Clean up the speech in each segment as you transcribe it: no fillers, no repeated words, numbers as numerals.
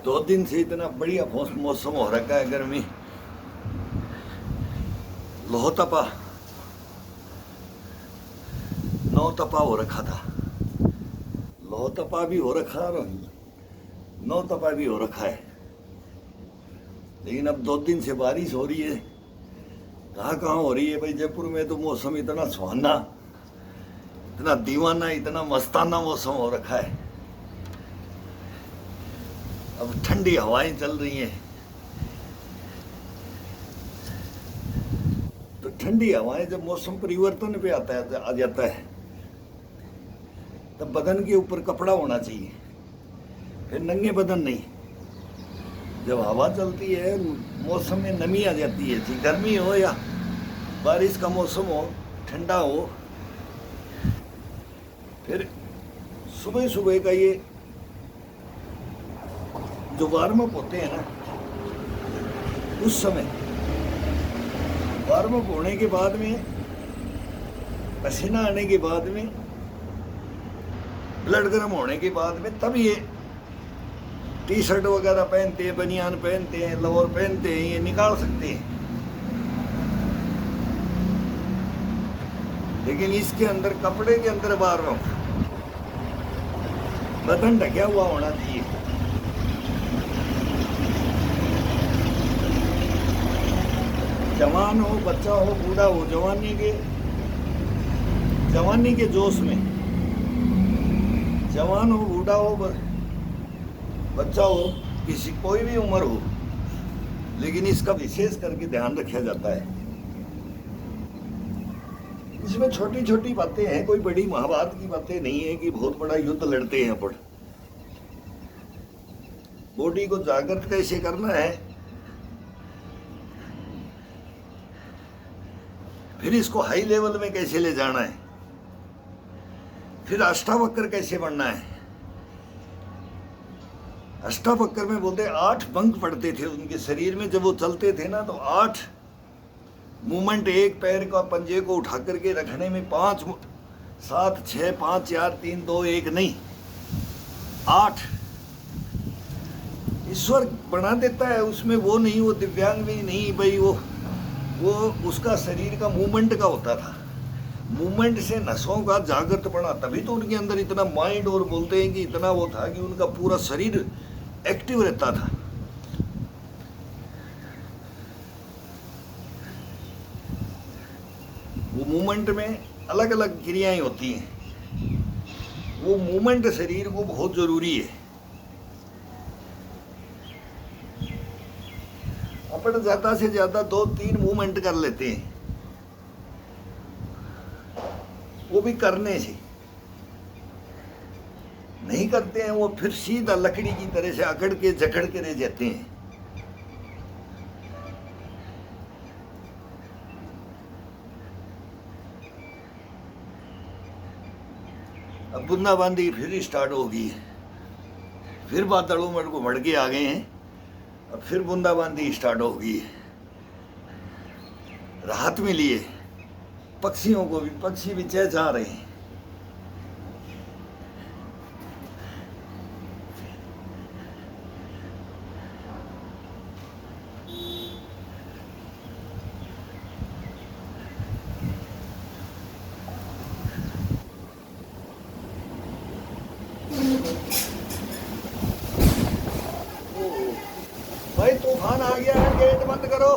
2 दिन से इतना बढ़िया मौसम हो रखा है, गर्मी लोहतपा नौतपा हो रखा था, लोहतपा भी हो रखा और नौतपा भी हो रखा है। लेकिन अब 2 दिन से बारिश हो रही है। कहाँ कहाँ हो रही है भाई। जयपुर में तो मौसम इतना सुहाना, इतना दीवाना, इतना मस्ताना मौसम हो रखा है। अब ठंडी हवाएं चल रही हैं, तो ठंडी हवाएं जब मौसम परिवर्तन पे आ जाता है तब बदन के ऊपर कपड़ा होना चाहिए, फिर नंगे बदन नहीं। जब हवा चलती है मौसम में नमी आ जाती है, चाहे गर्मी हो या बारिश का मौसम हो, ठंडा हो। फिर सुबह सुबह का ये जो वार्म अप होते हैं ना, उस समय वार्म अप होने के बाद में, पसीना आने के बाद में, ब्लड गर्म होने के बाद में, तब ये टी शर्ट वगैरह पहनते हैं, बनियान पहनते हैं, लोअर पहनते हैं, ये निकाल सकते हैं। लेकिन इसके अंदर, कपड़े के अंदर वार्म अप, बदन ढका हुआ होना चाहिए। जवान हो, बच्चा हो, बूढ़ा हो, जवानी के जोश में, जवान हो, बूढ़ा हो, बच्चा हो, किसी कोई भी उम्र हो, लेकिन इसका विशेष करके ध्यान रखा जाता है। इसमें छोटी छोटी बातें हैं, कोई बड़ी महाभारत की बातें नहीं है कि बहुत बड़ा युद्ध लड़ते हैं अपन। बॉडी को जागृत कैसे करना है, फिर इसको हाई लेवल में कैसे ले जाना है, फिर अष्टावक्र कैसे बनना है। अष्टावक्र में बोलते 8 बंक पड़ते थे उनके शरीर में। जब वो चलते थे ना, तो 8 मूवमेंट, एक पैर का पंजे को उठा करके रखने में 5, 7, 6, 5, 4, 3, 2, 1 नहीं, 8 ईश्वर बना देता है उसमें। वो नहीं, वो दिव्यांग भी नहीं भाई, वो उसका शरीर का मूवमेंट का होता था। मूवमेंट से नसों का जागृत पड़ा, तभी तो उनके अंदर इतना माइंड, और बोलते हैं कि इतना वो था कि उनका पूरा शरीर एक्टिव रहता था। वो मूवमेंट में अलग अलग क्रियाएं होती हैं। वो मूवमेंट शरीर को बहुत जरूरी है। अपन ज्यादा से ज्यादा 2-3 मूवमेंट कर लेते हैं, वो भी करने से नहीं करते हैं। वो फिर सीधा लकड़ी की तरह से अकड़ के जकड़ के रह जाते हैं। अब बूंदाबांदी फिर स्टार्ट होगी, फिर बादलों में उमड़ के आ गए हैं। अब फिर बूंदाबांदी स्टार्ट होगी। राहत मिली है पक्षियों को भी, पक्षी भी चहचहा रहे हैं। भाई तूफान आ गया है, गेट बंद करो।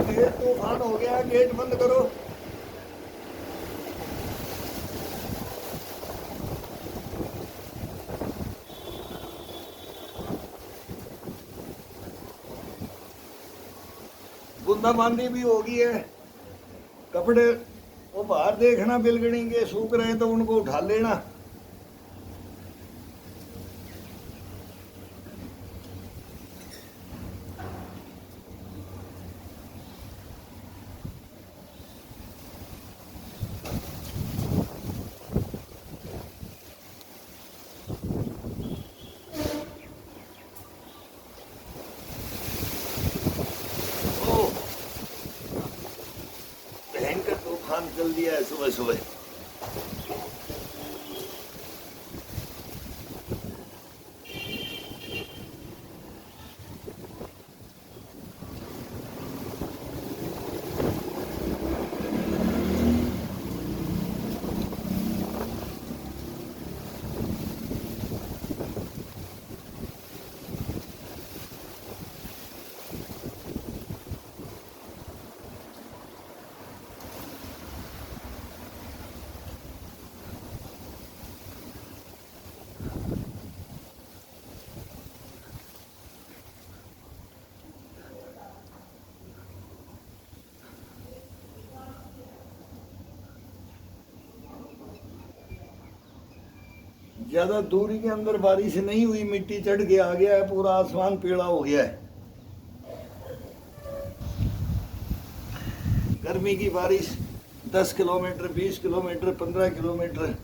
गेट तूफान हो गया, गेट बंद करो। बूंदाबांदी भी होगी है। कपड़े वो बाहर देखना, बिलगड़ी के सूख रहे तो उनको उठा लेना। भयंकर तूफान चल दिया है सुबह सुबह। ज्यादा दूरी के अंदर बारिश नहीं हुई, मिट्टी चढ़ के आ गया है, पूरा आसमान पीला हो गया है। गर्मी की बारिश 10 किलोमीटर, 20 किलोमीटर, 15 किलोमीटर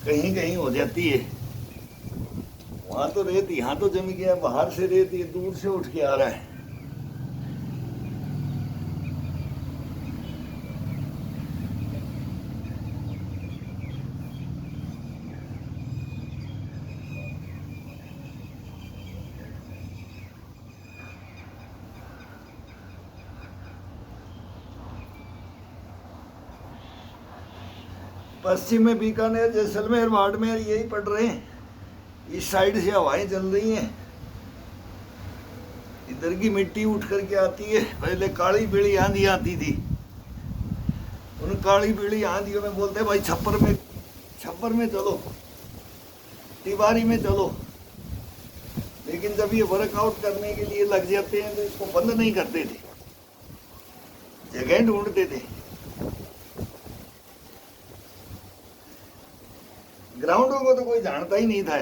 कहीं कहीं हो जाती है। वहां तो रेत, यहाँ तो जम गया, बाहर से रेत ये दूर से उठ के आ रहा है। पश्चिम में बीकानेर, जैसलमेर, बाड़मेर यही पड़ रहे हैं। इस साइड से हवाएं चल रही हैं, इधर की मिट्टी उठ करके आती है। पहले काली पीली आंधी आती थी, उन काली पीली आंधियों में बोलते भाई छप्पर में चलो, तिवारी में चलो। लेकिन जब ये वर्कआउट करने के लिए लग जाते हैं तो इसको बंद नहीं करते थे, जगह ढूंढते थे। ग्राउंडों को तो कोई जानता ही नहीं था।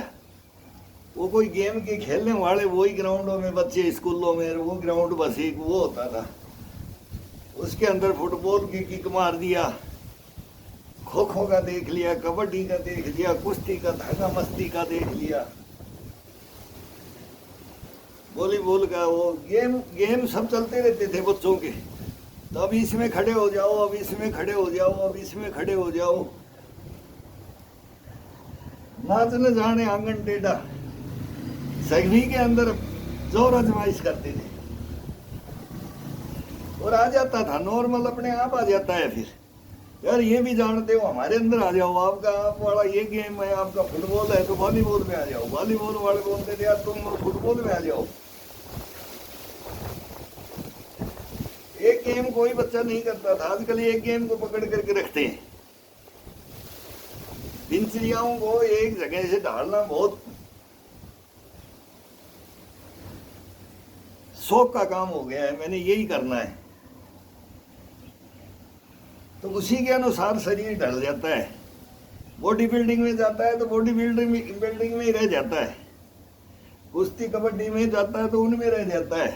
वो कोई गेम के खेलने वाले वही ग्राउंडों में, बच्चे स्कूलों में, वो ग्राउंड बस एक वो होता था, उसके अंदर फुटबॉल की किक मार दिया, खो खो का देख लिया, कबड्डी का देख लिया, कुश्ती का, धागा मस्ती का देख लिया, वॉलीबॉल का, वो गेम सब चलते रहते थे बच्चों के। तो अब इसमें खड़े हो जाओ, अब इसमें खड़े हो जाओ, अब इसमें खड़े हो जाओ, नाच न जाने आंगन टेढ़ा, सभी के अंदर जोर आजमाइश करते थे और आ जाता था, नॉर्मल अपने आप आ जाता है। फिर यार ये भी जानते हो, हमारे अंदर आ जाओ, आप वाला ये गेम है, आपका फुटबॉल है तो वॉलीबॉल में आ जाओ। वॉलीबॉल वाले बोलते थे यार तुम फुटबॉल में आ जाओ। एक गेम कोई बच्चा नहीं करता था, आजकल एक गेम को पकड़ करके रखते हैं। दिनचर्याओं को एक जगह से ढालना बहुत शौक का काम हो गया है, मैंने यही करना है, तो उसी के अनुसार शरीर ढल जाता है। बॉडी बिल्डिंग में जाता है तो बॉडी बिल्डिंग में ही रह जाता है, कुश्ती कबड्डी में जाता है तो उनमें रह जाता है,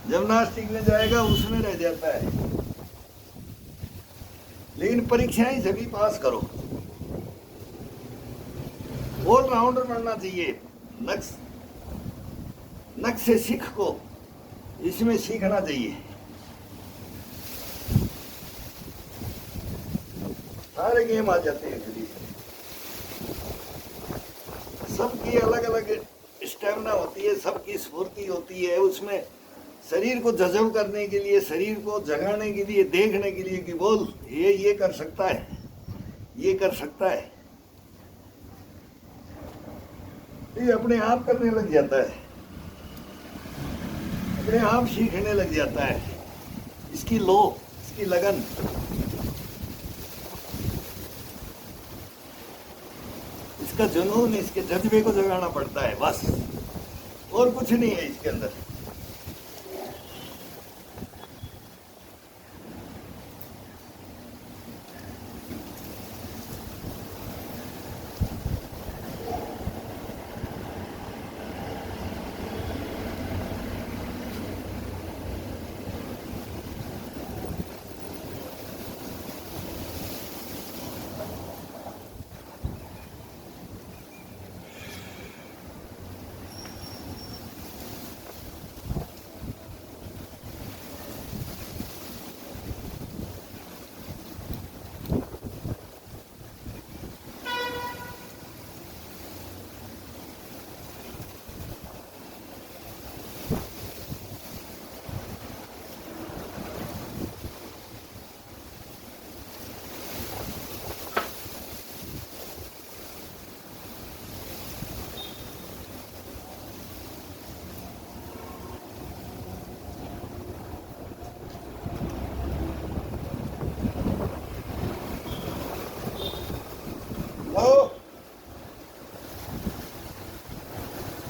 जिम्नास्टिक में जाएगा उसमें रह जाता है। लेकिन परीक्षाएं सभी पास करो, ऑलराउंडर बनना चाहिए। नक्श से सीख को इसमें सीखना चाहिए। सारे गेम आ जाते हैं फिर। सबकी अलग अलग स्टेमिना होती है, सबकी स्फूर्ति होती है। उसमें शरीर को जज़ब करने के लिए, शरीर को जगाने के लिए, देखने के लिए कि बोल ये कर सकता है, ये कर सकता है, ये अपने आप करने लग जाता है, अपने आप सीखने लग जाता है। इसकी लो, इसकी लगन, इसका जुनून, इसके जज्बे को जगाना पड़ता है, बस और कुछ नहीं है इसके अंदर।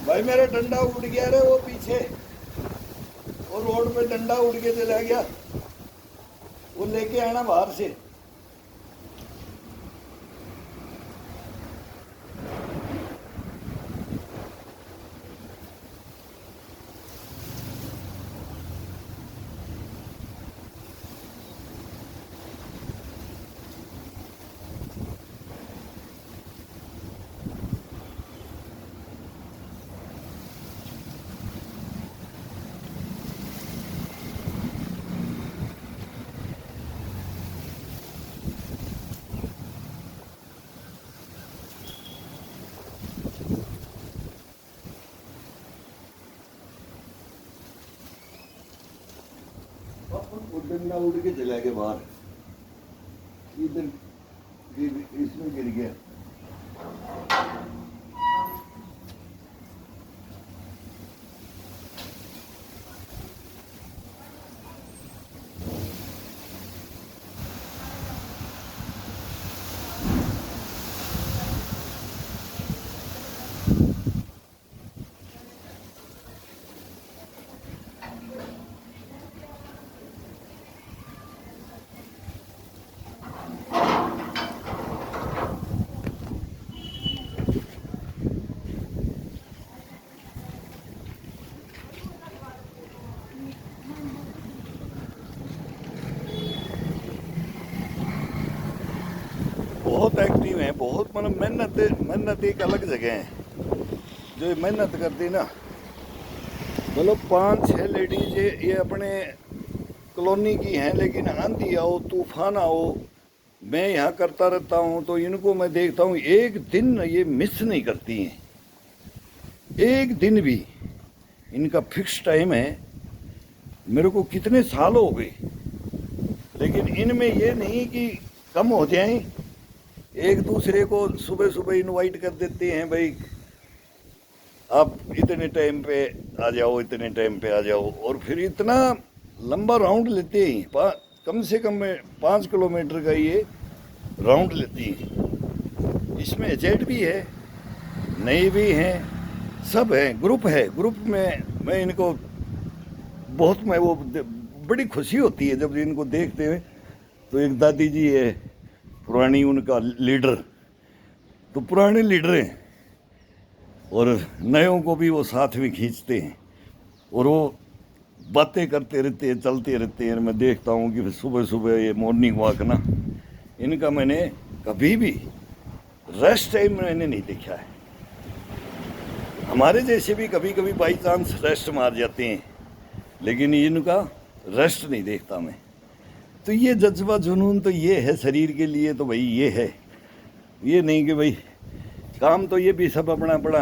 भाई मेरा डंडा उड़ गया रे, वो पीछे वो रोड पे डंडा उड़ के चला गया, वो लेके आना बाहर से। अंडा उड़ के चला गया बाहर, इधर इसमें गिर गया। बहुत एक्टिव हैं, बहुत मतलब मेहनत एक अलग जगह है जो ये मेहनत करती ना। मतलब 5-6 लेडीज ये अपने कॉलोनी की हैं, लेकिन आंधी आओ तूफान आओ मैं यहाँ करता रहता हूँ, तो इनको मैं देखता हूँ एक दिन ये मिस नहीं करती हैं, एक दिन भी। इनका फिक्स टाइम है। मेरे को कितने साल हो गए, लेकिन इनमें ये नहीं कि कम हो जाएं। एक दूसरे को सुबह सुबह इनवाइट कर देते हैं, भाई आप इतने टाइम पे आ जाओ, इतने टाइम पे आ जाओ, और फिर इतना लंबा राउंड लेते हैं। कम से कम 5 किलोमीटर का ये राउंड लेती हैं। इसमें एजेड भी है, नए भी हैं, सब हैं, ग्रुप है। ग्रुप में मैं इनको बहुत बड़ी खुशी होती है जब इनको देखते हैं। तो एक दादी जी है पुरानी, उनका लीडर, तो पुराने लीडर हैं और नयों को भी वो साथ में खींचते हैं और वो बातें करते रहते हैं, चलते रहते हैं। मैं देखता हूँ कि सुबह सुबह ये मॉर्निंग वॉक ना, इनका मैंने कभी भी रेस्ट टाइम मैंने नहीं देखा है। हमारे जैसे भी कभी कभी बाई चांस रेस्ट मार जाते हैं, लेकिन इनका रेस्ट नहीं देखता मैं। तो ये जज्बा जुनून तो ये है शरीर के लिए, तो भाई ये है। ये नहीं कि भाई काम तो ये भी सब अपना अपना,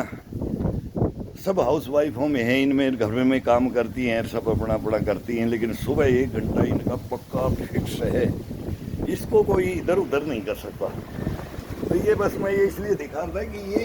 सब हाउस वाइफों में है, इनमें घर में काम करती हैं, सब अपना अपना करती हैं, लेकिन सुबह 1 घंटा इनका पक्का फिक्स है। इसको कोई इधर उधर नहीं कर सकता। तो ये बस मैं ये इसलिए दिखा रहा था कि ये